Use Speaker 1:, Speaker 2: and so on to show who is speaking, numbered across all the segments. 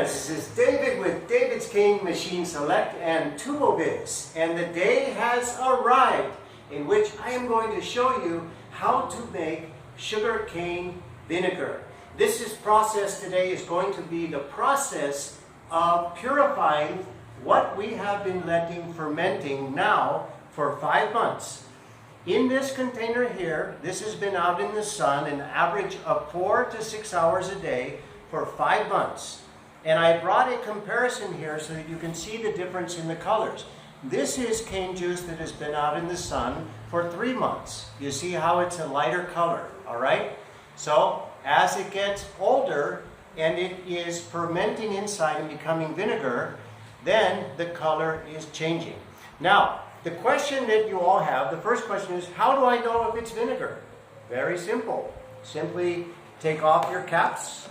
Speaker 1: friends, this is David with David's Cane Machine Select and TuboBiz, and the day has arrived in which I am going to show you how to make sugarcane vinegar. This process today is going to be the process of purifying what we have been letting fermenting now for 5 months. In this container here, this has been out in the sun an average of 4 to 6 hours a day for 5 months. And I brought a comparison here so that you can see the difference in the colors. This is cane juice that has been out in the sun for 3 months. You see how it's a lighter color, all right? So as it gets older and it is fermenting inside and becoming vinegar, then the color is changing. Now, the question that you all have, the first question is, how do I know if it's vinegar? Very simple. Simply take off your caps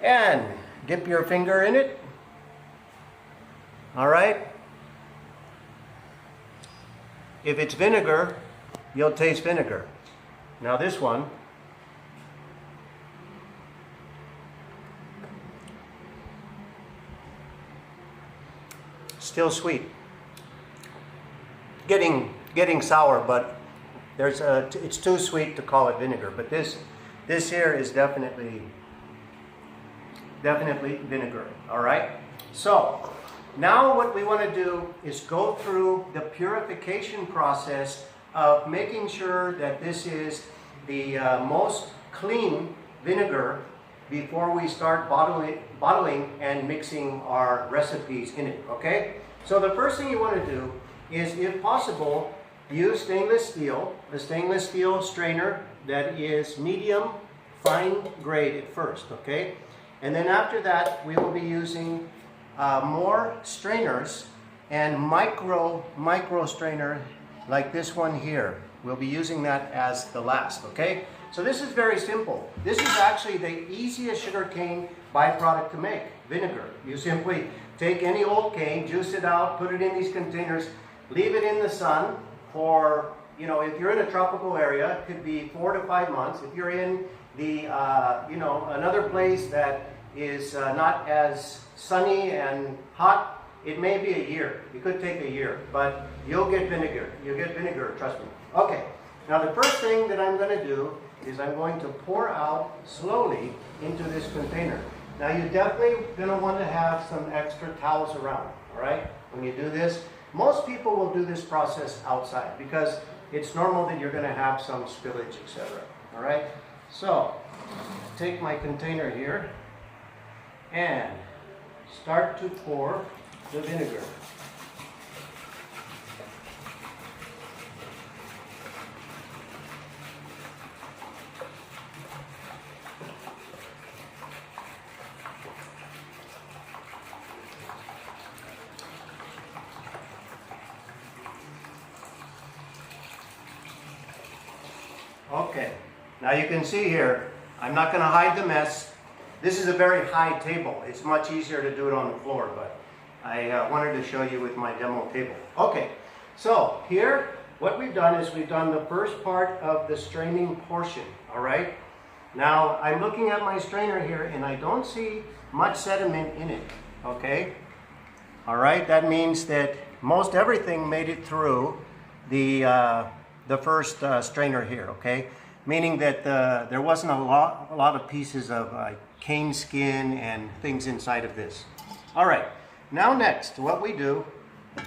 Speaker 1: and dip your finger in it. All right? If it's vinegar, you'll taste vinegar. Now this one, still sweet. Getting sour, but it's too sweet to call it vinegar. But this here is definitely vinegar. All right. So now what we want to do is go through the purification process of making sure that this is the most clean vinegar before we start bottling and mixing our recipes in it, okay? So the first thing you want to do is, if possible, use stainless steel, a stainless steel strainer that is medium fine grade at first, okay? And then after that, we will be using more strainers and micro strainer like this one here. We'll be using that as the last, okay? So this is very simple. This is actually the easiest sugarcane byproduct to make, vinegar. You simply take any old cane, juice it out, put it in these containers, leave it in the sun for, if you're in a tropical area, it could be 4 to 5 months. If you're in the, another place that is not as sunny and hot, it may be a year. It could take a year, but you'll get vinegar. You'll get vinegar, trust me. Okay, now the first thing that I'm going to do is I'm going to pour out slowly into this container. Now you're definitely going to want to have some extra towels around, all right? When you do this, most people will do this process outside because it's normal that you're going to have some spillage, etc. All right? So, take my container here and start to pour the vinegar. Okay, now you can see here, I'm not going to hide the mess. This is a very high table. It's much easier to do it on the floor, but I wanted to show you with my demo table. Okay, so here, what we've done is we've done the first part of the straining portion, all right? Now, I'm looking at my strainer here, and I don't see much sediment in it, okay? All right, that means that most everything made it through the first strainer here, okay? Meaning that there wasn't a lot of pieces of cane skin and things inside of this. All right, now next, what we do,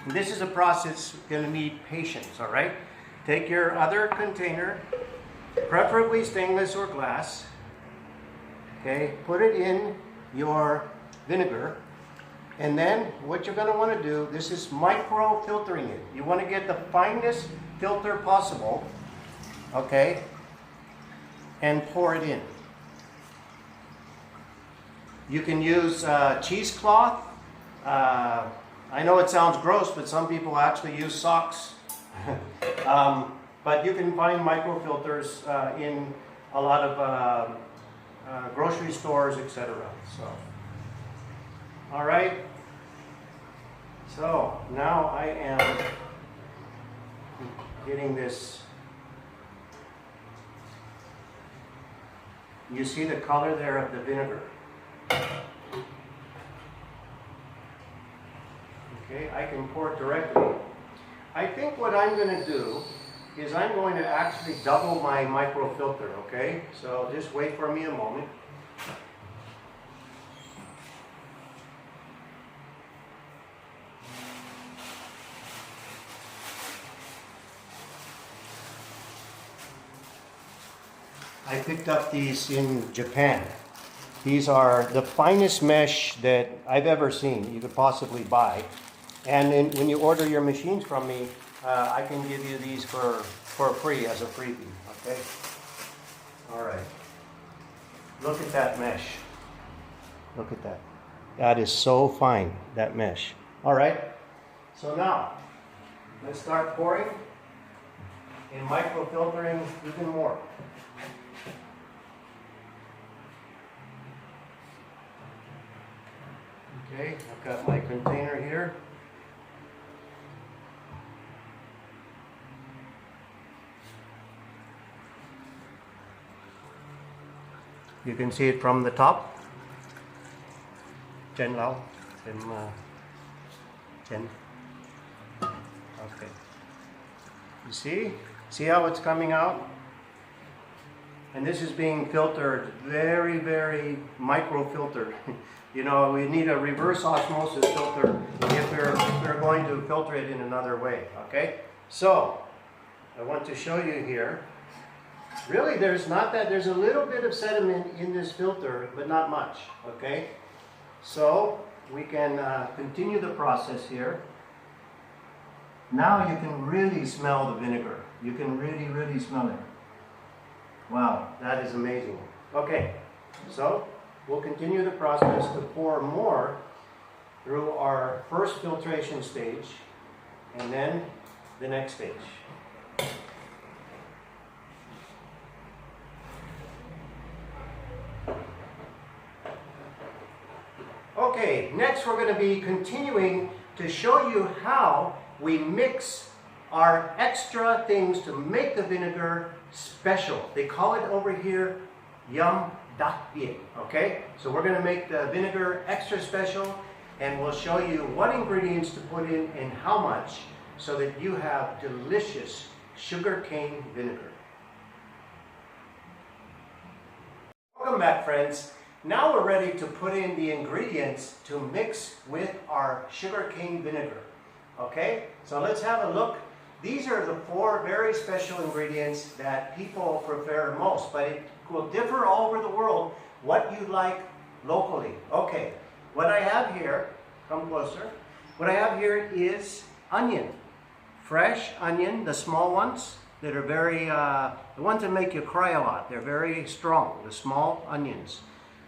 Speaker 1: this is a process going to need patience, all right? Take your other container, preferably stainless or glass, okay? Put it in your vinegar, and then what you're going to want to do, this is micro filtering it. You want to get the finest filter possible, okay, and pour it in. You can use cheesecloth. I know it sounds gross, but some people actually use socks. But you can find microfilters in a lot of grocery stores, etc. So, all right. So now I am getting this You see the color there of the vinegar. Okay, I can pour it directly. I think what I'm going to do is I'm going to actually double my microfilter, okay? So just wait for me a moment. I picked up these in Japan. These are the finest mesh that I've ever seen you could possibly buy. And when you order your machines from me, I can give you these for free as a freebie, okay? All right. Look at that mesh. Look at that. That is so fine, that mesh. All right. So now, let's start pouring and microfiltering even more. Okay, I've got my container here. You can see it from the top. Trên lâu, trên. Okay. You see? See how it's coming out? And this is being filtered very, very micro-filtered. You know, we need a reverse osmosis filter if we're going to filter it in another way, okay? So, I want to show you here. Really, there's a little bit of sediment in this filter, but not much, okay? So, we can continue the process here. Now you can really smell the vinegar. You can really, really smell it. Wow, that is amazing. Okay, so we'll continue the process to pour more through our first filtration stage and then the next stage. Okay, next we're going to be continuing to show you how we mix our extra things to make the vinegar special. They call it over here yum dak bien, okay? So we're going to make the vinegar extra special, and we'll show you what ingredients to put in and how much so that you have delicious sugarcane vinegar. Welcome back, friends. Now we're ready to put in the ingredients to mix with our sugarcane vinegar. Okay, so let's have a look. These are the 4 very special ingredients that people prefer most, but it will differ all over the world what you like locally. Okay, what I have here, come closer. What I have here is onion, fresh onion, the small ones that are very, the ones that make you cry a lot. They're very strong, the small onions.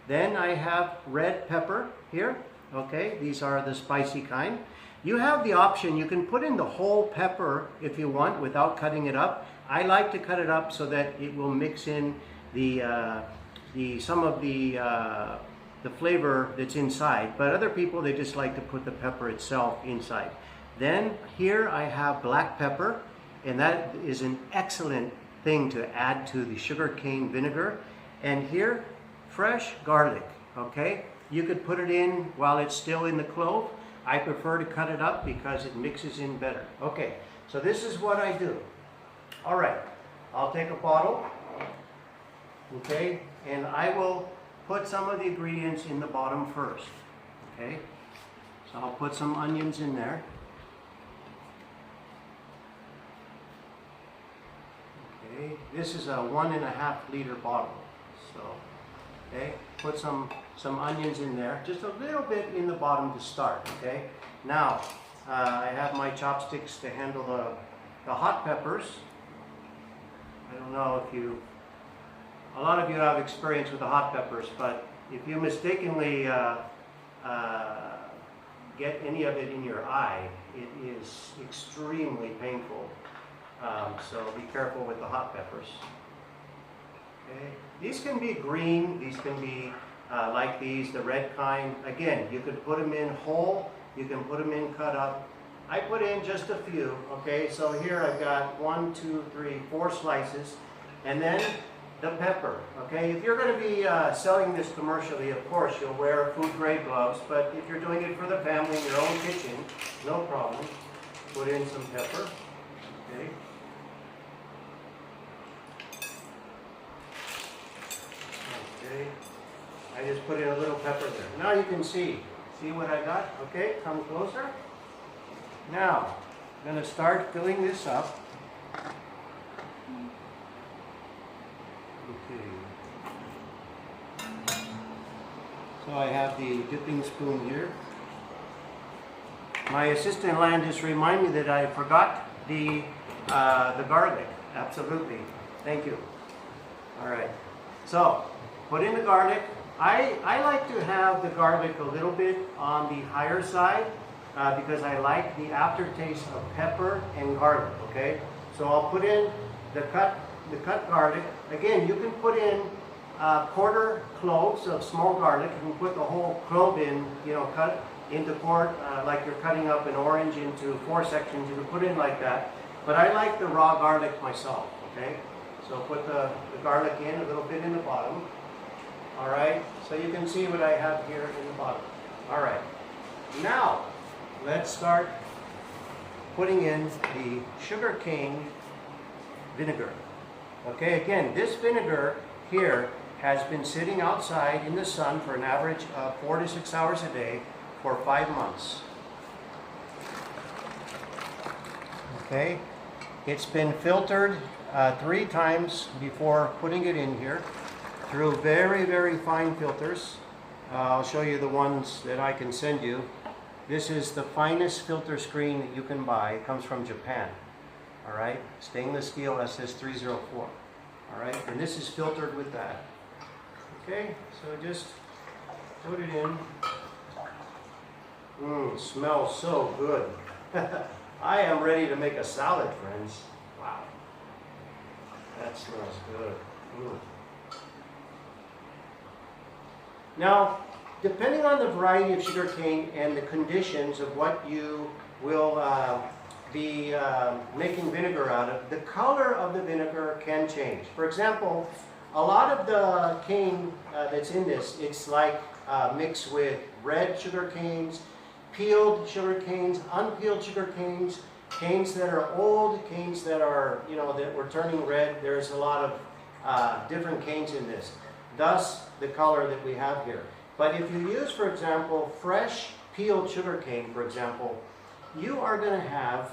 Speaker 1: Then I have red pepper here. Okay, these are the spicy kind. You have the option, you can put in the whole pepper if you want without cutting it up. I like to cut it up so that it will mix in some of the flavor that's inside. But other people, they just like to put the pepper itself inside. Then here I have black pepper, and that is an excellent thing to add to the sugarcane vinegar. And here, fresh garlic, okay? You could put it in while it's still in the clove. I prefer to cut it up because it mixes in better. Okay, so this is what I do. All right, I'll take a bottle, okay, and I will put some of the ingredients in the bottom first, okay? So I'll put some onions in there. Okay, this is a 1.5 liter bottle, so, okay, put some onions in there, just a little bit in the bottom to start, okay? Now, I have my chopsticks to handle the hot peppers. I don't know if a lot of you have experience with the hot peppers, but if you mistakenly get any of it in your eye, it is extremely painful. So be careful with the hot peppers. Okay. These can be green, these can be like these, the red kind. Again, you could put them in whole, you can put them in cut up. I put in just a few, okay? So here I've got 1, 2, 3, 4 slices. And then the pepper. Okay, if you're going to be selling this commercially, of course you'll wear food grade gloves, but if you're doing it for the family in your own kitchen, no problem. Put in some pepper. Okay. Okay. I just put in a little pepper there. Now you can see what I got. Okay, come closer. Now I'm going to start filling this up. Okay. So I have the dipping spoon here. My assistant Land just reminded me that I forgot the garlic. Absolutely. Thank you. All right. So put in the garlic. I like to have the garlic a little bit on the higher side because I like the aftertaste of pepper and garlic. Okay. So I'll put in the cut garlic. Again, you can put in quarter cloves of small garlic. You can put the whole clove in, cut into four, like you're cutting up an orange into 4 sections. You can put in like that. But I like the raw garlic myself, okay? So put the garlic in, a little bit in the bottom. All right, so you can see what I have here in the bottom. All right, now let's start putting in the sugarcane vinegar. Okay, again, this vinegar here has been sitting outside in the sun for an average of 4 to 6 hours a day for 5 months. Okay, it's been filtered 3 times before putting it in here through very, very fine filters. I'll show you the ones that I can send you. This is the finest filter screen that you can buy. It comes from Japan. All right, stainless steel SS304. All right, and this is filtered with that. Okay, so just put it in. Smells so good. I am ready to make a salad, friends. Wow, that smells good. Now, depending on the variety of sugarcane and the conditions of what you will be making vinegar out of, the color of the vinegar can change. For example, a lot of the cane that's in this, it's like mixed with red sugar canes, peeled sugar canes, unpeeled sugar canes, canes that are old, canes that are, that were turning red. There's a lot of different canes in this. Thus, the color that we have here. But if you use, for example, fresh peeled sugar cane, for example, you are going to have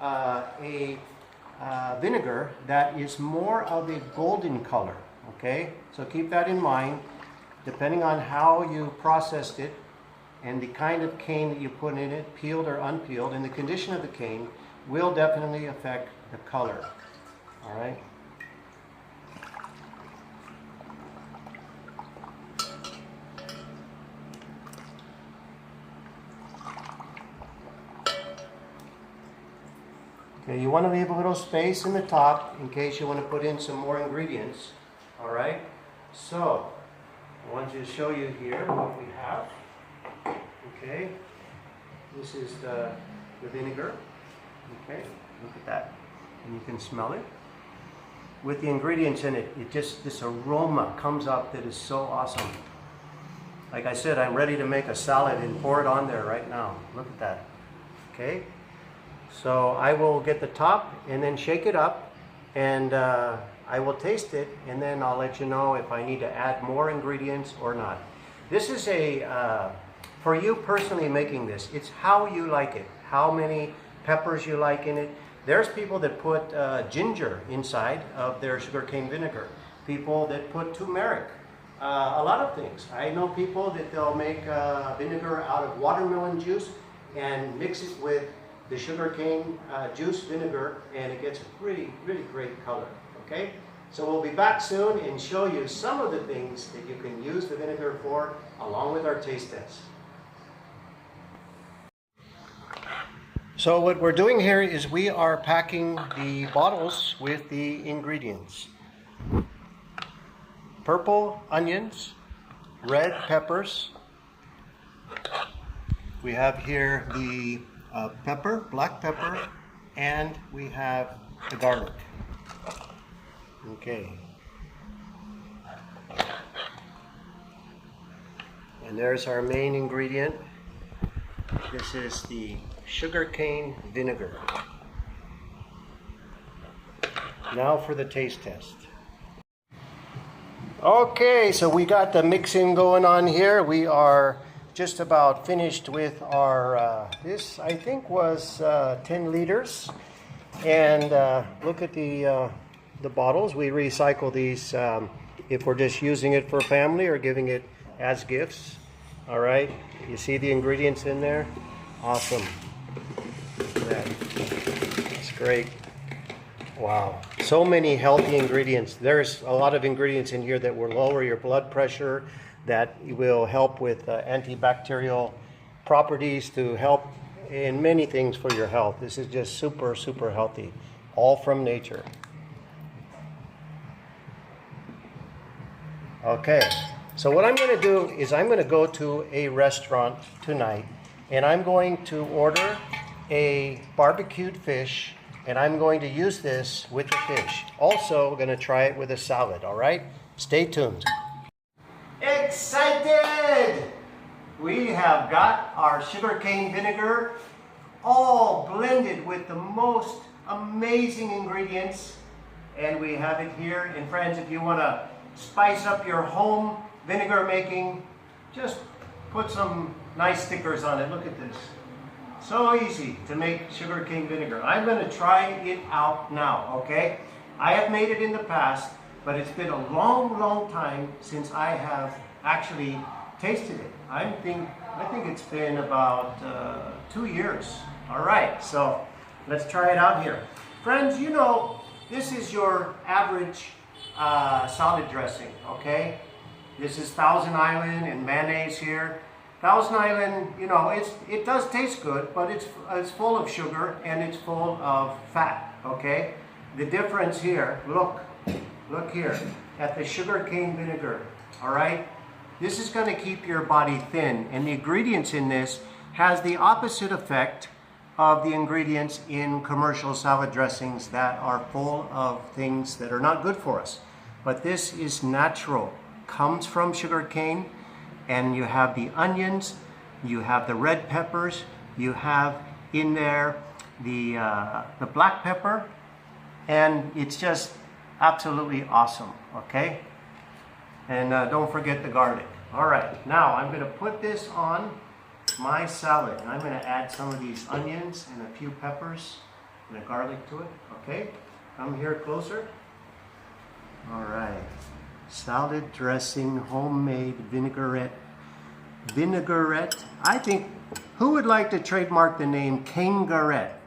Speaker 1: a vinegar that is more of a golden color. Okay, so keep that in mind. Depending on how you processed it and the kind of cane that you put in it, peeled or unpeeled, and the condition of the cane will definitely affect the color. All right. Okay, you want to leave a little space in the top in case you want to put in some more ingredients. All right, so I want to show you here what we have. Okay, this is the vinegar. Okay, look at that, and you can smell it. With the ingredients in it, this aroma comes up that is so awesome. Like I said, I'm ready to make a salad and pour it on there right now. Look at that. Okay. So I will get the top and then shake it up, and I will taste it, and then I'll let you know if I need to add more ingredients or not. This is for you personally making this, it's how you like it, how many peppers you like in it. There's people that put ginger inside of their sugarcane vinegar, people that put turmeric, a lot of things. I know people that they'll make vinegar out of watermelon juice and mix it with the sugarcane juice vinegar, and it gets a really, really great color. Okay, so we'll be back soon and show you some of the things that you can use the vinegar for, along with our taste test. So what we're doing here is we are packing the bottles with the ingredients: purple onions, red peppers. We have here the pepper, black pepper, and we have the garlic. Okay, And there's our main ingredient. This is the sugarcane vinegar. Now for the taste test. Okay, so we got the mixing going on here. We are just about finished with our, this I think was 10 liters. And look at the bottles. We recycle these if we're just using it for family or giving it as gifts. All right, you see the ingredients in there? Awesome. Look at that. It's great. Wow, so many healthy ingredients. There's a lot of ingredients in here that will lower your blood pressure, that will help with antibacterial properties, to help in many things for your health. This is just super, super healthy, all from nature. Okay, so what I'm going to do is I'm going to go to a restaurant tonight, and I'm going to order a barbecued fish, and I'm going to use this with the fish. Also, I'm going to try it with a salad, all right? Stay tuned. Excited! We have got our sugarcane vinegar all blended with the most amazing ingredients, and we have it here. And friends, if you want to spice up your home vinegar making, just put some nice stickers on it. Look at this. So easy to make sugarcane vinegar. I'm going to try it out now, okay? I have made it in the past, but it's been a long, long time since I have actually tasted it. I think it's been about 2 years. All right, so let's try it out here. Friends, you know, this is your average salad dressing, okay? This is Thousand Island and mayonnaise here. Thousand Island, you know, it does taste good, but it's full of sugar and it's full of fat, okay? The difference here, look here at the sugarcane vinegar, all right? This is going to keep your body thin, and the ingredients in this has the opposite effect of the ingredients in commercial salad dressings that are full of things that are not good for us. But this is natural, comes from sugarcane. And you have the onions, you have the red peppers, you have in there the black pepper, and it's just absolutely awesome, okay? And don't forget the garlic. All right, now I'm going to put this on my salad, and I'm going to add some of these onions and a few peppers and a garlic to it, okay? Come here closer. All right. Salad dressing, homemade vinaigrette. Vinaigrette. I think, who would like to trademark the name Kangarette?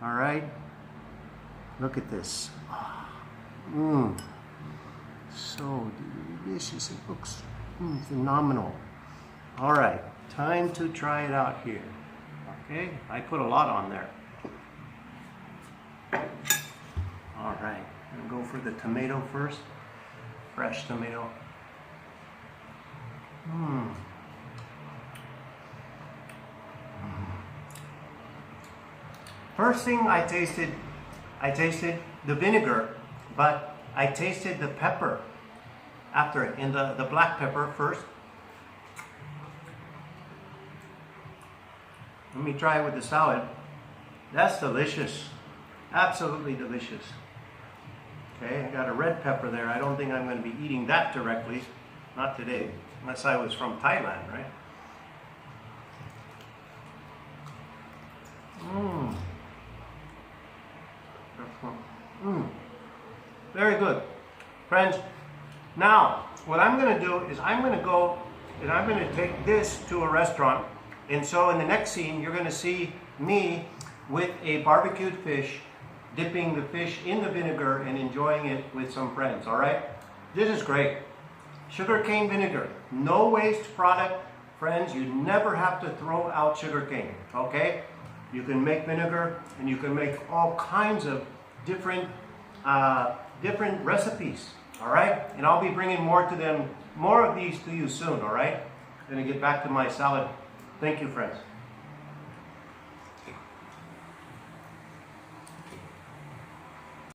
Speaker 1: All right. Look at this. So delicious. It looks phenomenal. All right. Time to try it out here. Okay. I put a lot on there. All right. I'm going to go for the tomato first. Fresh tomato. First thing I tasted the vinegar, but I tasted the pepper after it, and the black pepper first. Let me try it with the salad. That's delicious. Absolutely delicious. Okay, I got a red pepper there. I don't think I'm going to be eating that directly. Not today. Unless I was from Thailand, right? Very good. Friends, now what I'm going to do is I'm going to go and I'm going to take this to a restaurant. And so in the next scene, you're going to see me with a barbecued fish, dipping the fish in the vinegar and enjoying it with some friends, all right? This is great. Sugarcane vinegar, no waste product. Friends, you never have to throw out sugarcane, okay? You can make vinegar and you can make all kinds of different recipes, all right? And I'll be bringing more of these to you soon, all right? I'm gonna get back to my salad. Thank you, friends.